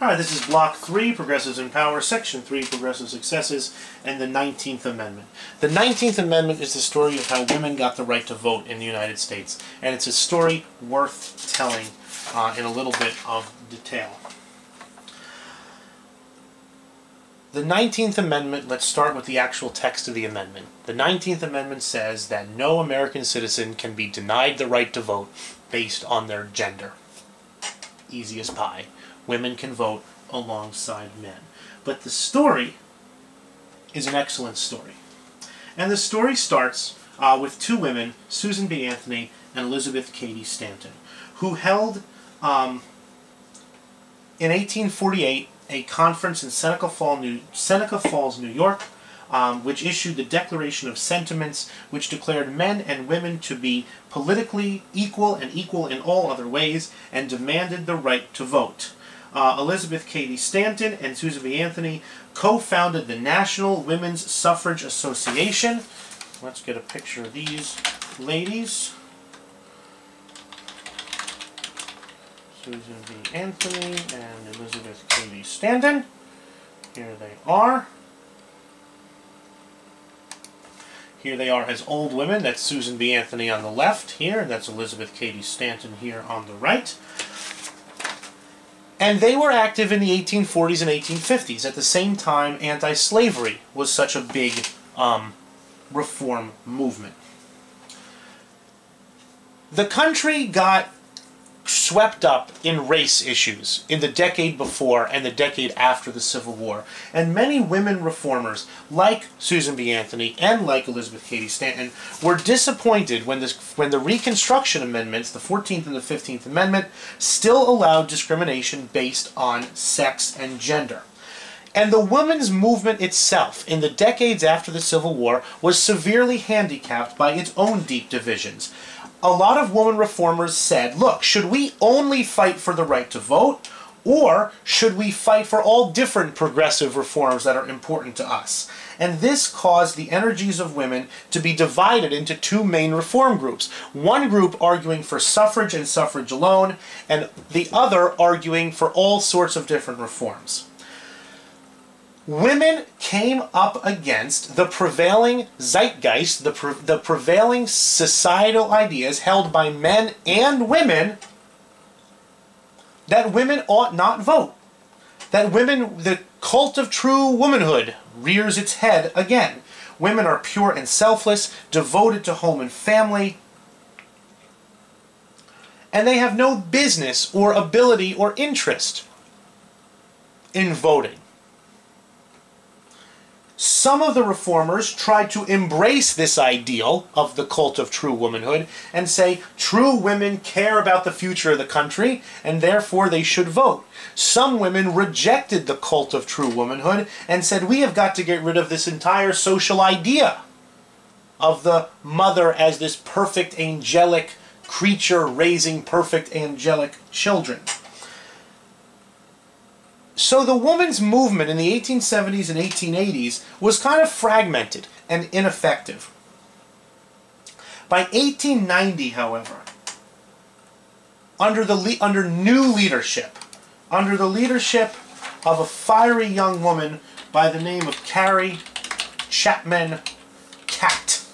Alright, this is Block 3, Progressives in Power, Section 3, Progressive Successes, and the 19th Amendment. The 19th Amendment is the story of how women got the right to vote in the United States, and it's a story worth telling in a little bit of detail. The 19th Amendment, let's start with the actual text of the amendment. The 19th Amendment says that no American citizen can be denied the right to vote based on their gender. Easy as pie. Women can vote alongside men. But the story is an excellent story. And the story starts with two women, Susan B. Anthony and Elizabeth Cady Stanton, who held, in 1848, a conference in Seneca Falls, New York, which issued the Declaration of Sentiments, which declared men and women to be politically equal and equal in all other ways, and demanded the right to vote. Elizabeth Cady Stanton and Susan B. Anthony co-founded the National Women's Suffrage Association. Let's get a picture of these ladies. Susan B. Anthony and Elizabeth Cady Stanton. Here they are. Here they are as old women. That's Susan B. Anthony on the left here, and that's Elizabeth Cady Stanton here on the right. And they were active in the 1840s and 1850s. At the same time, anti-slavery was such a big reform movement. The country got swept up in race issues in the decade before and the decade after the Civil War. And many women reformers, like Susan B. Anthony and like Elizabeth Cady Stanton, were disappointed when the Reconstruction Amendments, the 14th and the 15th Amendment, still allowed discrimination based on sex and gender. And the women's movement itself, in the decades after the Civil War, was severely handicapped by its own deep divisions. A lot of women reformers said, look, should we only fight for the right to vote, or should we fight for all different progressive reforms that are important to us? And this caused the energies of women to be divided into two main reform groups. One group arguing for suffrage and suffrage alone, and the other arguing for all sorts of different reforms. Women came up against the prevailing zeitgeist, the prevailing societal ideas held by men and women that women ought not vote. That women, the cult of true womanhood rears its head again. Women are pure and selfless, devoted to home and family, and they have no business or ability or interest in voting. Some of the reformers tried to embrace this ideal of the cult of true womanhood and say true women care about the future of the country and therefore they should vote. Some women rejected the cult of true womanhood and said we have got to get rid of this entire social idea of the mother as this perfect angelic creature raising perfect angelic children. So the women's movement in the 1870s and 1880s was kind of fragmented and ineffective. By 1890, however, under new leadership, under the leadership of a fiery young woman by the name of Carrie Chapman Catt.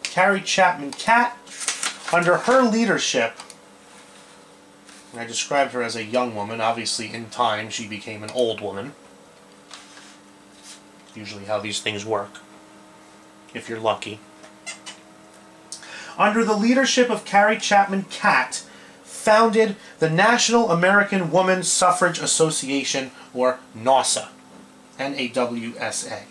Carrie Chapman Catt, under her leadership, I described her as a young woman. Obviously, in time, she became an old woman. Usually how these things work, if you're lucky. Under the leadership of Carrie Chapman Catt, founded the National American Woman Suffrage Association, or NAWSA, N-A-W-S-A.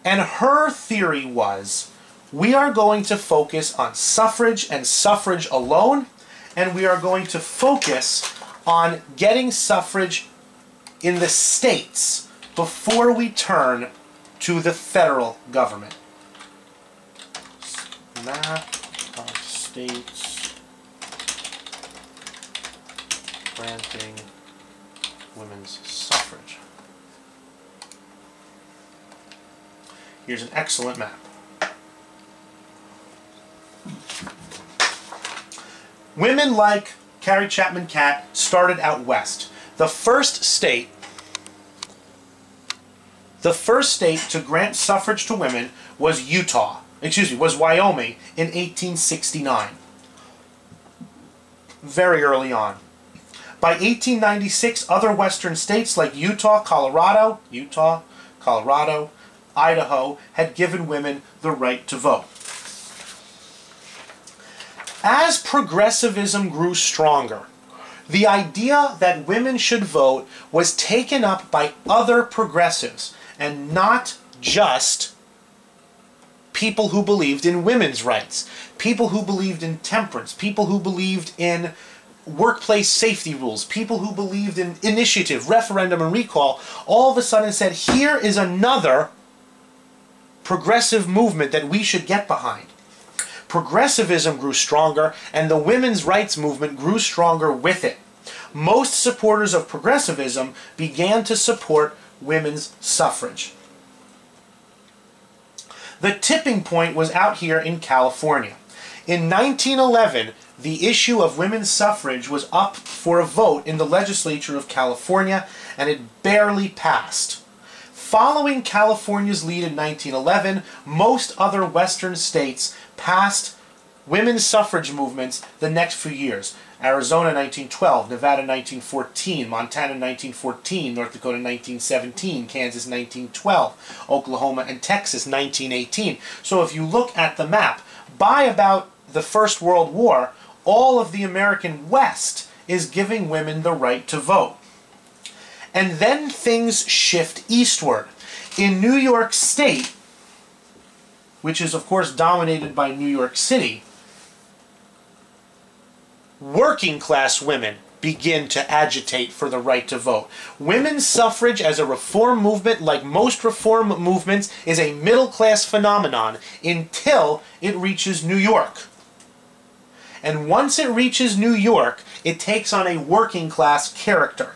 And her theory was, we are going to focus on suffrage and suffrage alone, and we are going to focus on getting suffrage in the states before we turn to the federal government. Map of states granting women's suffrage. Here's an excellent map. Women like Carrie Chapman Catt started out west. The first state to grant suffrage to women was was Wyoming in 1869. Very early on. By 1896, other western states like Utah, Colorado, Idaho had given women the right to vote. As progressivism grew stronger, the idea that women should vote was taken up by other progressives, and not just people who believed in women's rights, people who believed in temperance, people who believed in workplace safety rules, people who believed in initiative, referendum, and recall, all of a sudden said, here is another progressive movement that we should get behind. Progressivism grew stronger, and the women's rights movement grew stronger with it. Most supporters of progressivism began to support women's suffrage. The tipping point was out here in California. In 1911, the issue of women's suffrage was up for a vote in the legislature of California, and it barely passed. Following California's lead in 1911, most other western states passed women's suffrage movements the next few years. Arizona 1912, Nevada 1914, Montana 1914, North Dakota 1917, Kansas 1912, Oklahoma and Texas 1918. So if you look at the map, by about the First World War, all of the American West is giving women the right to vote. And then things shift eastward. In New York State, which is of course dominated by New York City, working class women begin to agitate for the right to vote. Women's suffrage as a reform movement, like most reform movements, is a middle class phenomenon until it reaches New York. And once it reaches New York, it takes on a working class character.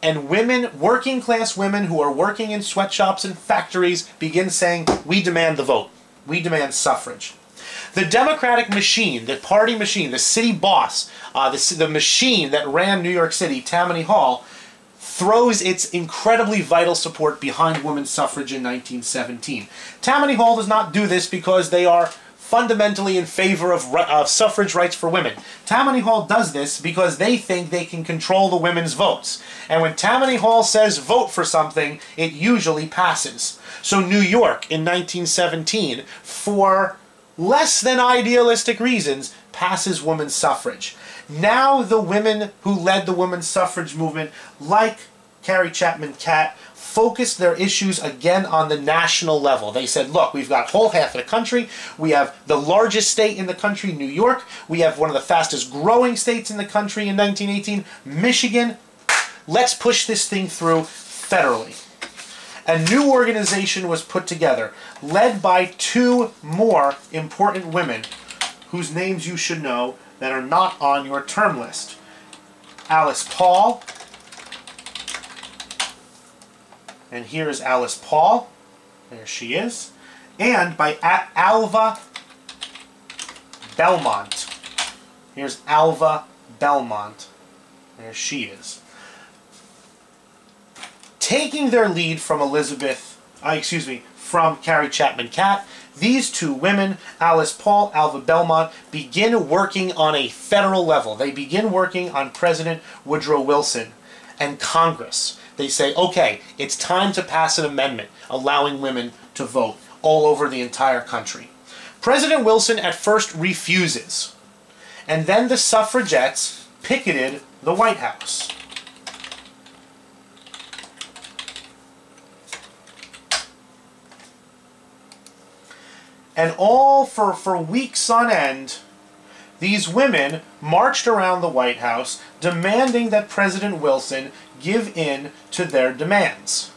And women, working class women who are working in sweatshops and factories, begin saying, we demand the vote. We demand suffrage. The Democratic machine, the party machine, the city boss, the machine that ran New York City, Tammany Hall, throws its incredibly vital support behind women's suffrage in 1917. Tammany Hall does not do this because they are fundamentally in favor of suffrage rights for women. Tammany Hall does this because they think they can control the women's votes. And when Tammany Hall says vote for something, it usually passes. So New York in 1917, for less than idealistic reasons, passes women's suffrage. Now the women who led the women's suffrage movement, like Carrie Chapman Catt, focused their issues again on the national level. They said, look, we've got whole half of the country, we have the largest state in the country, New York, we have one of the fastest growing states in the country in 1918, Michigan. Let's push this thing through federally. A new organization was put together, led by two more important women whose names you should know that are not on your term list. Alice Paul, and here is Alice Paul, there she is, and by Alva Belmont. Here's Alva Belmont, there she is. Taking their lead from from Carrie Chapman Catt, these two women, Alice Paul, Alva Belmont, begin working on a federal level. They begin working on President Woodrow Wilson and Congress. They say, okay, it's time to pass an amendment allowing women to vote all over the entire country. President Wilson at first refuses, and then the suffragettes picketed the White House. And all for weeks on end, these women marched around the White House demanding that President Wilson give in to their demands.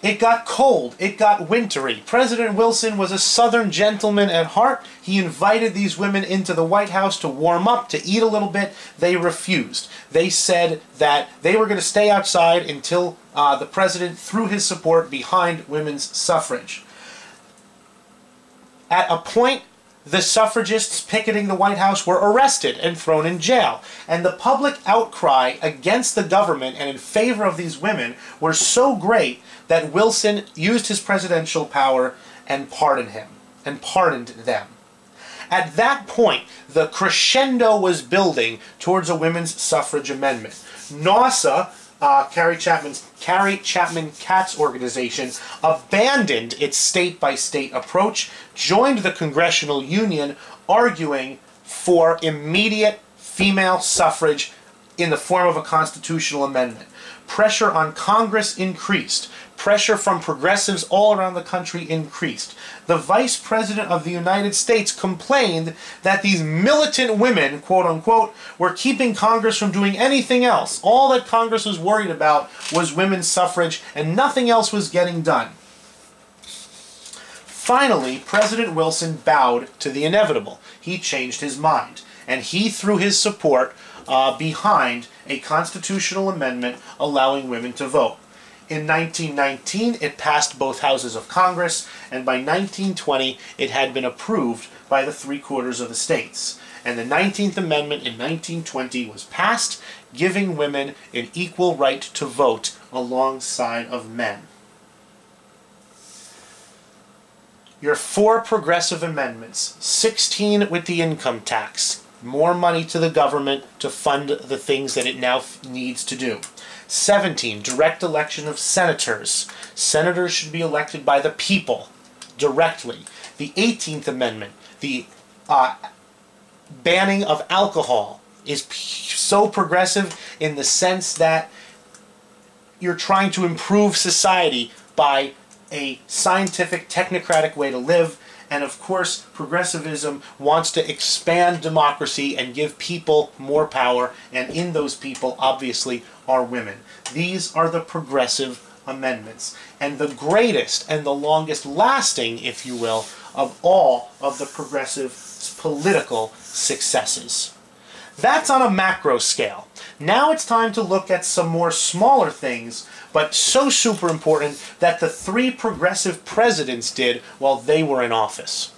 It got cold. It got wintry. President Wilson was a Southern gentleman at heart. He invited these women into the White House to warm up, to eat a little bit. They refused. They said that they were going to stay outside until the president threw his support behind women's suffrage. At a point, the suffragists picketing the White House were arrested and thrown in jail. And the public outcry against the government and in favor of these women were so great that Wilson used his presidential power and pardoned them. At that point, the crescendo was building towards a women's suffrage amendment. NAWSA, Carrie Chapman Catt's organization, abandoned its state-by-state approach, joined the Congressional Union, arguing for immediate female suffrage in the form of a constitutional amendment. Pressure on Congress increased. Pressure from progressives all around the country increased. The Vice President of the United States complained that these militant women, quote unquote, were keeping Congress from doing anything else. All that Congress was worried about was women's suffrage, and nothing else was getting done. Finally, President Wilson bowed to the inevitable. He changed his mind, and he threw his support behind a constitutional amendment allowing women to vote. In 1919, it passed both houses of Congress, and by 1920, it had been approved by the 3/4 of the states. And the 19th Amendment in 1920 was passed, giving women an equal right to vote alongside of men. Your 4 progressive amendments, 16 with the income tax, more money to the government to fund the things that it now needs to do. 17, direct election of senators. Senators should be elected by the people directly. The 18th Amendment, the banning of alcohol, is so progressive in the sense that you're trying to improve society by a scientific, technocratic way to live. And of course, progressivism wants to expand democracy and give people more power, and in those people, obviously, are women. These are the progressive amendments, and the greatest and the longest lasting, if you will, of all of the progressive political successes. That's on a macro scale. Now it's time to look at some more smaller things, but so super important that the 3 progressive presidents did while they were in office.